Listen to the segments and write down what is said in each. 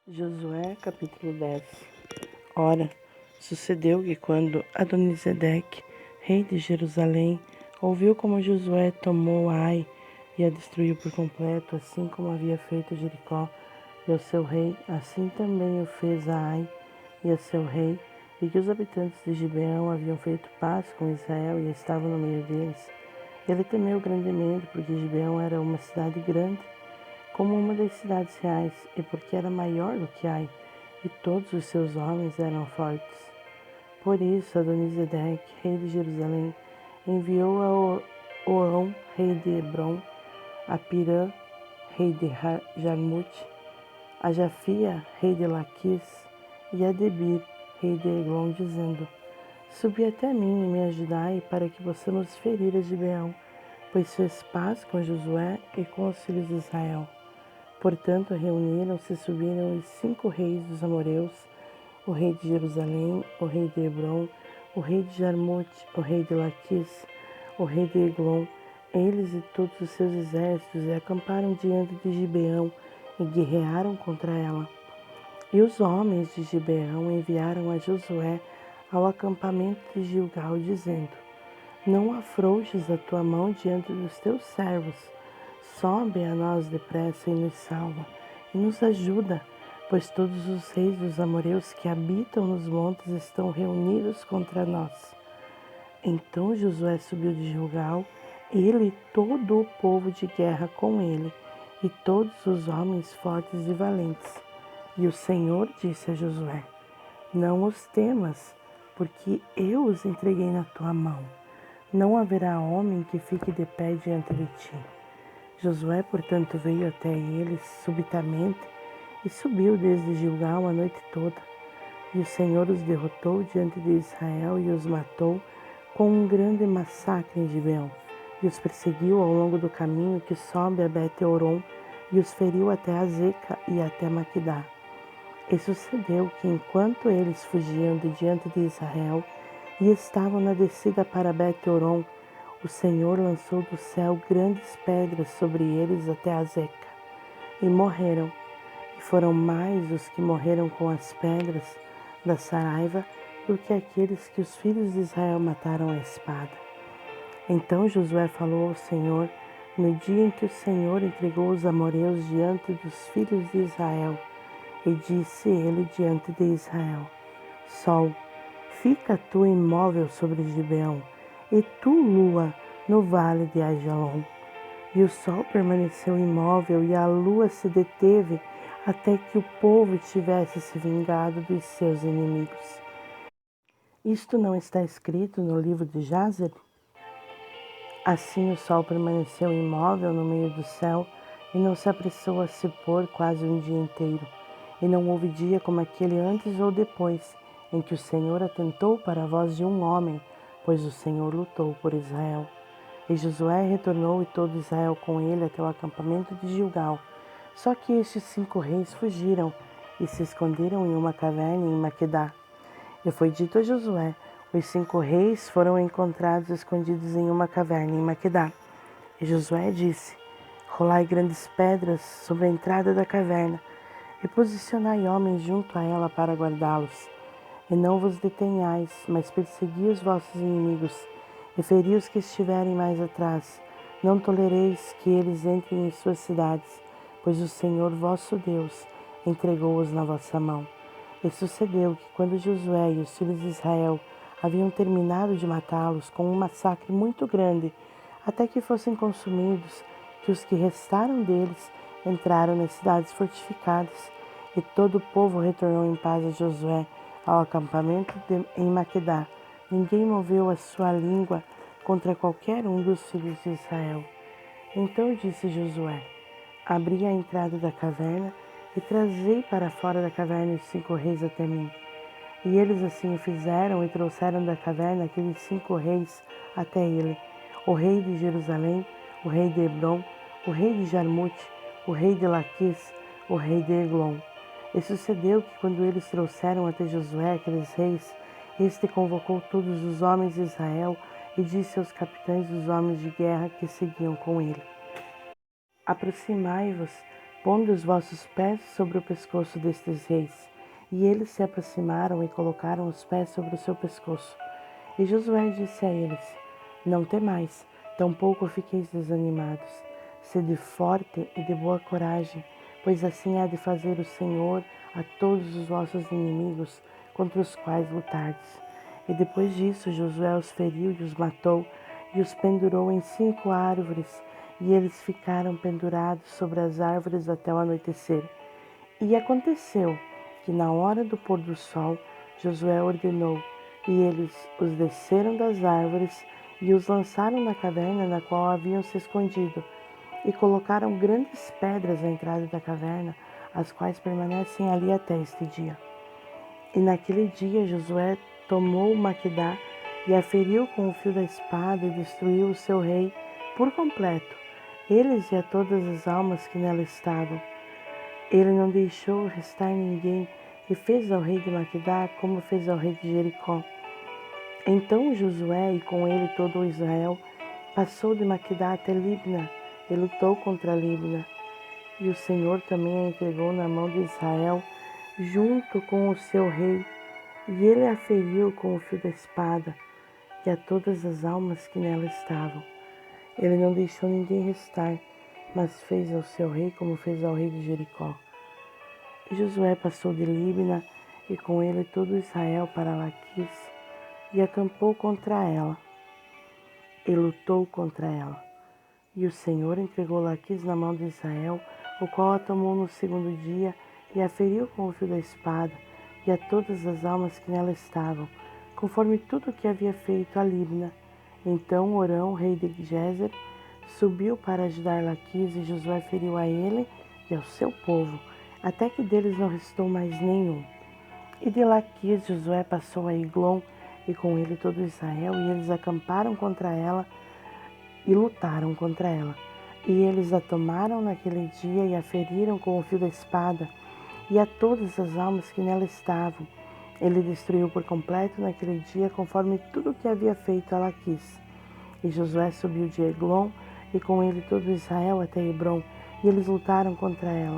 Josué capítulo 10. Ora, sucedeu que quando Adonisedeque, rei de Jerusalém, ouviu como Josué tomou Ai e a destruiu por completo, assim como havia feito Jericó e ao seu rei, assim também o fez a Ai e a seu rei, e que os habitantes de Gibeão haviam feito paz com Israel e estavam no meio deles. Ele temeu grandemente, porque Gibeão era uma cidade grande, como uma das cidades reais, e porque era maior do que Ai, e todos os seus homens eram fortes. Por isso, Adonisedeque, rei de Jerusalém, enviou a Orão, rei de Hebron, a Pirã, rei de Jarmute, a Jafia, rei de Laquis, e a Debir, rei de Eglon, dizendo: Subi até mim e me ajudai, para que possamos ferir a Gibeão, pois fez paz com Josué e com os filhos de Israel. Portanto, reuniram-se e subiram os 5 reis dos amoreus, o rei de Jerusalém, o rei de Hebron, o rei de Jarmute, o rei de Laquis, o rei de Eglon, eles e todos os seus exércitos, e acamparam diante de Gibeão e guerrearam contra ela. E os homens de Gibeão enviaram a Josué ao acampamento de Gilgal, dizendo: Não afrouxes a tua mão diante dos teus servos. Sobe a nós depressa e nos salva, e nos ajuda, pois todos os reis dos amoreus que habitam nos montes estão reunidos contra nós. Então Josué subiu de Gilgal, ele e todo o povo de guerra com ele, e todos os homens fortes e valentes. E o Senhor disse a Josué: Não os temas, porque eu os entreguei na tua mão. Não haverá homem que fique de pé diante de ti. Josué, portanto, veio até eles subitamente e subiu desde Gilgal a noite toda. E o Senhor os derrotou diante de Israel e os matou com um grande massacre em Gibeão. E os perseguiu ao longo do caminho que sobe a Bet-Horon e os feriu até Azeca e até Maquedá. E sucedeu que, enquanto eles fugiam de diante de Israel e estavam na descida para Bet-Horon, o Senhor lançou do céu grandes pedras sobre eles até Azeca, e morreram. E foram mais os que morreram com as pedras da saraiva do que aqueles que os filhos de Israel mataram à espada. Então Josué falou ao Senhor no dia em que o Senhor entregou os amoreus diante dos filhos de Israel, e disse ele diante de Israel: Sol, fica tu imóvel sobre Gibeão, e tu, lua, no vale de Aijalon. E o sol permaneceu imóvel, e a lua se deteve, até que o povo tivesse se vingado dos seus inimigos. Isto não está escrito no livro de Jázer? Assim o sol permaneceu imóvel no meio do céu, e não se apressou a se pôr quase um dia inteiro. E não houve dia como aquele antes ou depois, em que o Senhor atentou para a voz de um homem, pois o Senhor lutou por Israel. E Josué retornou e todo Israel com ele até o acampamento de Gilgal. Só que estes 5 reis fugiram e se esconderam em uma caverna em Maquedá. E foi dito a Josué: os 5 reis foram encontrados escondidos em uma caverna em Maquedá. E Josué disse: rolai grandes pedras sobre a entrada da caverna, e posicionai homens junto a ela para guardá-los. E não vos detenhais, mas persegui os vossos inimigos, e feri os que estiverem mais atrás. Não tolereis que eles entrem em suas cidades, pois o Senhor vosso Deus entregou-os na vossa mão. E sucedeu que, quando Josué e os filhos de Israel haviam terminado de matá-los com um massacre muito grande, até que fossem consumidos, que os que restaram deles entraram nas cidades fortificadas, e todo o povo retornou em paz a Josué ao acampamento em Maquedá. Ninguém moveu a sua língua contra qualquer um dos filhos de Israel. Então disse Josué: Abri a entrada da caverna e trazei para fora da caverna os 5 reis até mim. E eles assim o fizeram, e trouxeram da caverna aqueles 5 reis até ele: o rei de Jerusalém, o rei de Hebron, o rei de Jarmute, o rei de Laquis, o rei de Eglon. E sucedeu que, quando eles trouxeram até Josué aqueles reis, este convocou todos os homens de Israel e disse aos capitães dos homens de guerra que seguiam com ele: Aproximai-vos Ponde os vossos pés sobre o pescoço destes reis. E eles se aproximaram e colocaram os pés sobre o seu pescoço. E Josué disse a eles: Não temais, tampouco fiqueis desanimados. Sede forte e de boa coragem, pois assim há de fazer o Senhor a todos os vossos inimigos contra os quais lutardes. E depois disso Josué os feriu e os matou, e os pendurou em 5 árvores, e eles ficaram pendurados sobre as árvores até o anoitecer. E aconteceu que na hora do pôr do sol, Josué ordenou, e eles os desceram das árvores e os lançaram na caverna na qual haviam se escondido, e colocaram grandes pedras à entrada da caverna, as quais permanecem ali até este dia. E naquele dia Josué tomou Maquedá e a feriu com o fio da espada e destruiu o seu rei por completo, eles e a todas as almas que nela estavam. Ele não deixou restar ninguém e fez ao rei de Maquedá como fez ao rei de Jericó. Então Josué e com ele todo o Israel passou de Maquedá até Libna e lutou contra Libna. E o Senhor também a entregou na mão de Israel junto com o seu rei, e ele a feriu com o fio da espada e a todas as almas que nela estavam. Ele não deixou ninguém restar, mas fez ao seu rei como fez ao rei de Jericó. E Josué passou de Libna e com ele todo Israel para Laquis e acampou contra ela e lutou contra ela. E o Senhor entregou Laquis na mão de Israel, o qual a tomou no segundo dia e a feriu com o fio da espada e a todas as almas que nela estavam, conforme tudo o que havia feito a Libna. Então Orão, rei de Gézer, subiu para ajudar Laquis, e Josué feriu a ele e ao seu povo, até que deles não restou mais nenhum. E de Laquis Josué passou a Eglon, e com ele todo Israel, e eles acamparam contra ela e lutaram contra ela. E eles a tomaram naquele dia e a feriram com o fio da espada, e a todas as almas que nela estavam. Ele destruiu por completo naquele dia, conforme tudo o que havia feito a Laquis. E Josué subiu de Eglon, e com ele todo Israel até Hebrom, e eles lutaram contra ela.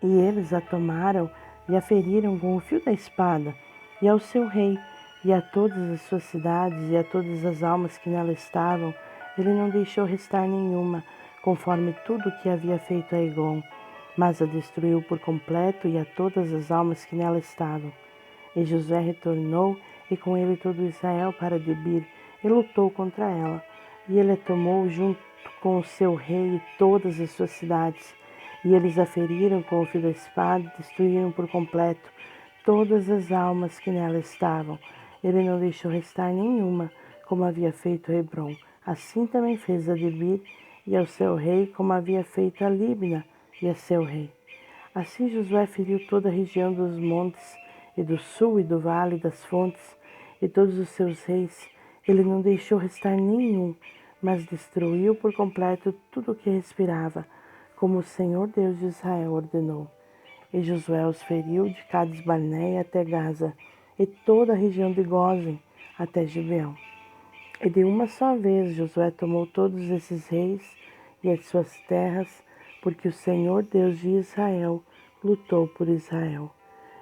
E eles a tomaram e a feriram com o fio da espada, e ao seu rei, e a todas as suas cidades, e a todas as almas que nela estavam. Ele não deixou restar nenhuma, conforme tudo o que havia feito a Eglon, mas a destruiu por completo, e a todas as almas que nela estavam. E Josué retornou, e com ele todo Israel para Debir, e lutou contra ela. E ele a tomou junto com o seu rei e todas as suas cidades. E eles a feriram com o fio da espada e destruíram por completo todas as almas que nela estavam. Ele não deixou restar nenhuma, como havia feito a Hebrom. Assim também fez a Debir e ao seu rei, como havia feito a Libna e a seu rei. Assim Josué feriu toda a região dos montes, e do sul e do vale das fontes, e todos os seus reis. Ele não deixou restar nenhum, mas destruiu por completo tudo o que respirava, como o Senhor Deus de Israel ordenou. E Josué os feriu de Cades Barneia até Gaza, e toda a região de Gósen até Gibeão. E de uma só vez Josué tomou todos esses reis e as suas terras, porque o Senhor Deus de Israel lutou por Israel.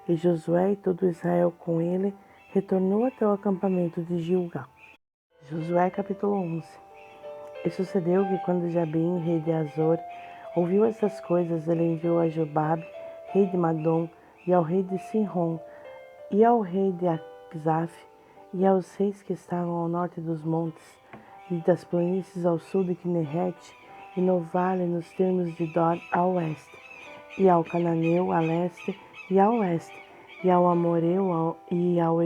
E Josué e todo Israel com ele retornou até o acampamento de Gilgal. Josué capítulo 11. E sucedeu que quando Jabim, rei de Azor, ouviu essas coisas, ele enviou a Jobabe, rei de Madom, e ao rei de Sinrom, e ao rei de Axaf, e aos reis que estavam ao norte dos montes, e das planícies ao sul de Quinerete, e no vale nos termos de Dor a oeste, e ao cananeu a leste e a oeste, e ao amoreu e ao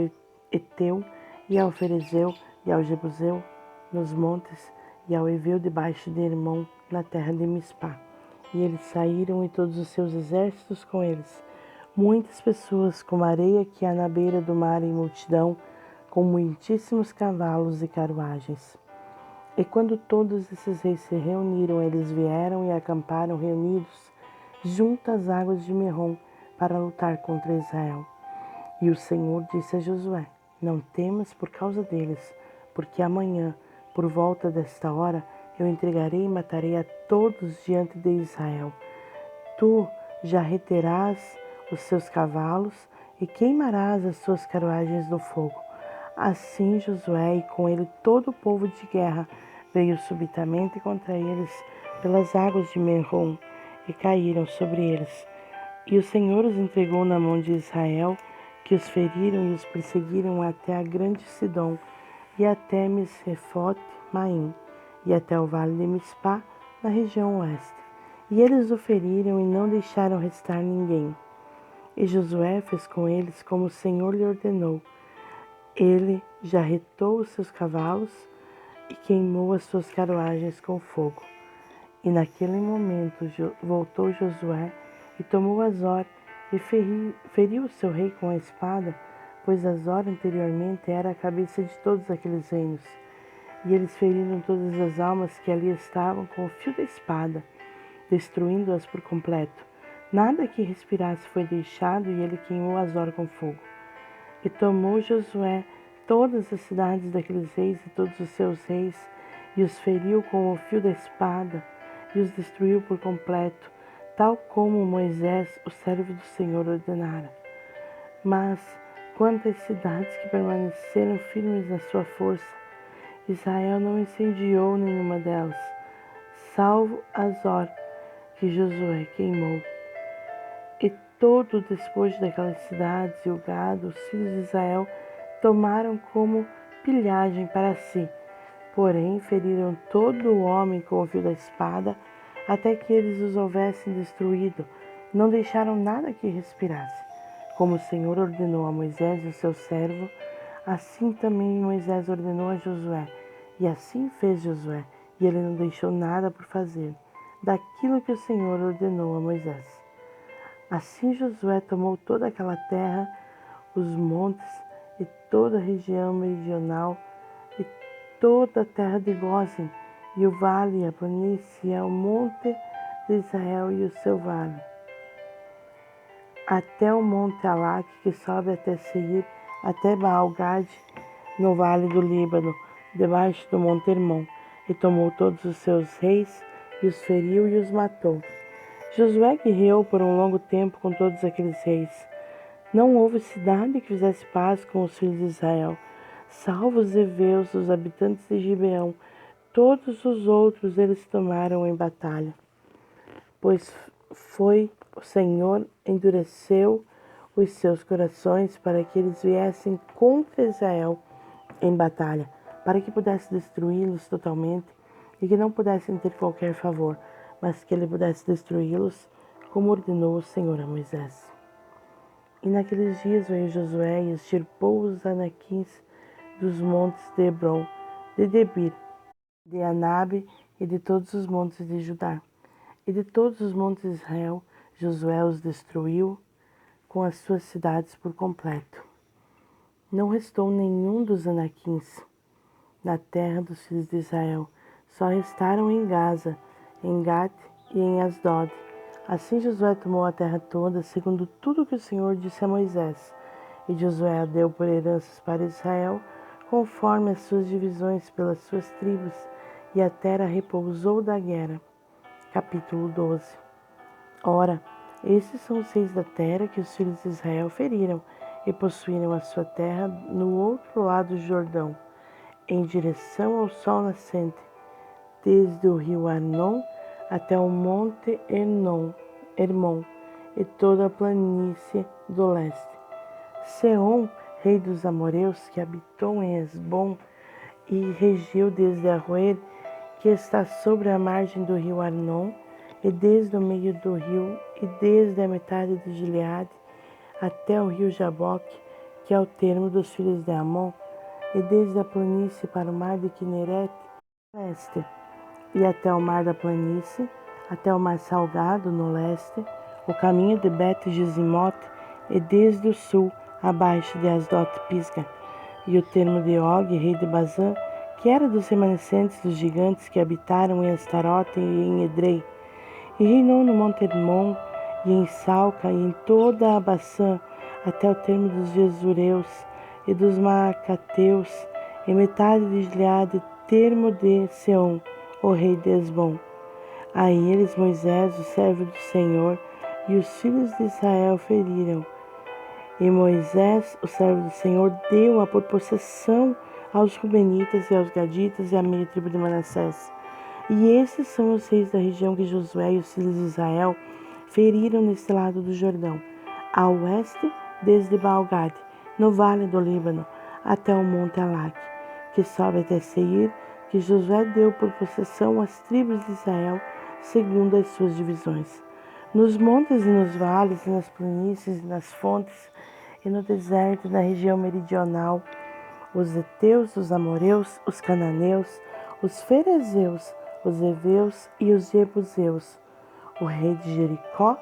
eteu, e ao ferezeu e ao jebuseu nos montes, e ao eveu debaixo de Hermon, na terra de Mispá. E eles saíram, e todos os seus exércitos com eles, muitas pessoas como a areia que há na beira do mar em multidão, com muitíssimos cavalos e carruagens. E quando todos esses reis se reuniram, eles vieram e acamparam reunidos junto às águas de Merom para lutar contra Israel. E o Senhor disse a Josué: Não temas por causa deles, porque amanhã, por volta desta hora, eu entregarei e matarei a todos diante de Israel. Tu jarreterás os seus cavalos e queimarás as suas carruagens no fogo. Assim Josué e com ele todo o povo de guerra veio subitamente contra eles pelas águas de Merrom e caíram sobre eles. E o Senhor os entregou na mão de Israel, que os feriram e os perseguiram até a grande Sidom e até Misrefote-Maim e até o vale de Mispá, na região oeste. E eles o feriram e não deixaram restar ninguém. E Josué fez com eles como o Senhor lhe ordenou. Ele jarretou os seus cavalos e queimou as suas carruagens com fogo. E naquele momento voltou Josué e tomou Azor e feriu o seu rei com a espada, pois Azor anteriormente era a cabeça de todos aqueles reinos. E eles feriram todas as almas que ali estavam com o fio da espada, destruindo-as por completo. Nada que respirasse foi deixado, e ele queimou Azor com fogo. E tomou Josué todas as cidades daqueles reis e todos os seus reis, e os feriu com o fio da espada, e os destruiu por completo, tal como Moisés, o servo do Senhor, ordenara. Mas, quanto às cidades que permaneceram firmes na sua força, Israel não incendiou nenhuma delas, salvo Azor, que Josué queimou. E todo o despojo daquelas cidades e o gado, os filhos de Israel tomaram como pilhagem para si. Porém, feriram todo o homem com o fio da espada, até que eles os houvessem destruído. Não deixaram nada que respirasse. Como o Senhor ordenou a Moisés, o seu servo, assim também Moisés ordenou a Josué. E assim fez Josué, e ele não deixou nada por fazer daquilo que o Senhor ordenou a Moisés. Assim Josué tomou toda aquela terra, os montes e toda a região meridional, e toda a terra de Gósen, e o vale, a planície, e o monte de Israel e o seu vale, até o monte Alaque, que sobe até Seir, até Baal-Gade, no vale do Líbano, debaixo do monte Hermon, e tomou todos os seus reis, e os feriu e os matou. Josué guerreou por um longo tempo com todos aqueles reis. Não houve cidade que fizesse paz com os filhos de Israel, salvo os heveus, os habitantes de Gibeão. Todos os outros eles tomaram em batalha, pois foi o Senhor endureceu os seus corações para que eles viessem contra Israel em batalha, para que pudesse destruí-los totalmente e que não pudessem ter qualquer favor, mas que ele pudesse destruí-los, como ordenou o Senhor a Moisés. E naqueles dias veio Josué e extirpou os anaquins dos montes de Hebron, de Debir, de Anabe e de todos os montes de Judá. E de todos os montes de Israel, Josué os destruiu com as suas cidades por completo. Não restou nenhum dos anaquins na terra dos filhos de Israel, só restaram em Gaza, em Gat e em Asdod. Assim Josué tomou a terra toda, segundo tudo que o Senhor disse a Moisés. E Josué a deu por heranças para Israel, conforme as suas divisões pelas suas tribos, e a terra repousou da guerra. Capítulo 12. Ora, esses são os reis da terra que os filhos de Israel feriram, e possuíram a sua terra no outro lado do Jordão, em direção ao sol nascente, desde o rio Arnon até o monte Hermon, e toda a planície do leste. Seom, rei dos amorreus, que habitou em Hesbom e regiu desde Aroer, que está sobre a margem do rio Arnon, e desde o meio do rio, e desde a metade de Gileade, até o rio Jaboque, que é o termo dos filhos de Amon, e desde a planície para o mar de Quinerete, leste, e até o mar da planície, até o mar salgado no leste, o caminho de Bet-Jesimote, e desde o sul, abaixo de Asdot-Pisga, e o termo de Og, rei de Bazã, que era dos remanescentes dos gigantes que habitaram em Astarote e em Edrei, e reinou no monte Hermon, e em Salca, e em toda a Baçã, até o termo dos Jesureus e dos Maacateus, e metade de Gileade, termo de Seom, o rei de Hesbom. A eles Moisés, o servo do Senhor, e os filhos de Israel feriram. E Moisés, o servo do Senhor, deu-a por possessão aos Rubenitas e aos Gaditas e à meia tribo de Manassés. E esses são os reis da região que Josué e os filhos de Israel feriram neste lado do Jordão, a oeste, desde Baal-Gade, no vale do Líbano, até o monte Alaque, que sobe até Seir, que Josué deu por possessão às tribos de Israel, segundo as suas divisões. Nos montes e nos vales, e nas planícies e nas fontes, e no deserto e na região meridional, os heteus, os amoreus, os cananeus, os ferezeus, os heveus e os jebuseus, o rei de Jericó,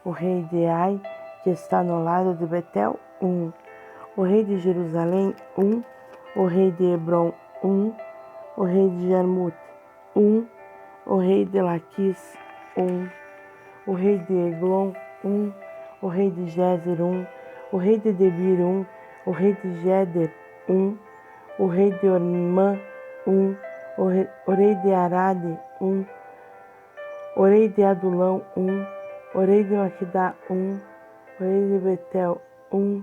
o rei de Ai, que está no lado de Betel, o rei de Jerusalém, o rei de Hebron, o rei de Jarmute, o rei de Laquis, o rei de Eglon, o rei de Gezer, o rei de Debir, o rei de Geder, o rei de Ormã, o rei de Arade, o rei de Adulão, o rei de Maquedá, o rei de Betel, o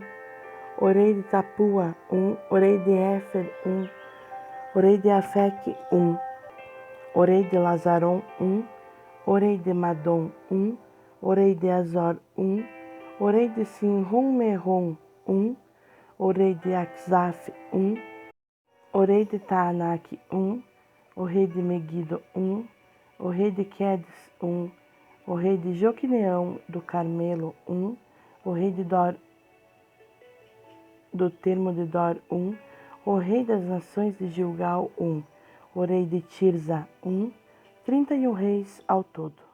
rei de Tapua, o rei de Éfer, o rei de Afeque, o rei de Lazaron, o rei de Madom, o rei de Azor, o rei de Sinrum-Merom, o rei de Axaf, o rei de Taanac, o rei de Megido, o rei de Quedes, o rei de Joquineão do Carmelo, o rei de Dor, do termo de Dor, o rei das nações de Gilgal, o rei de Tirza, 31 reis ao todo.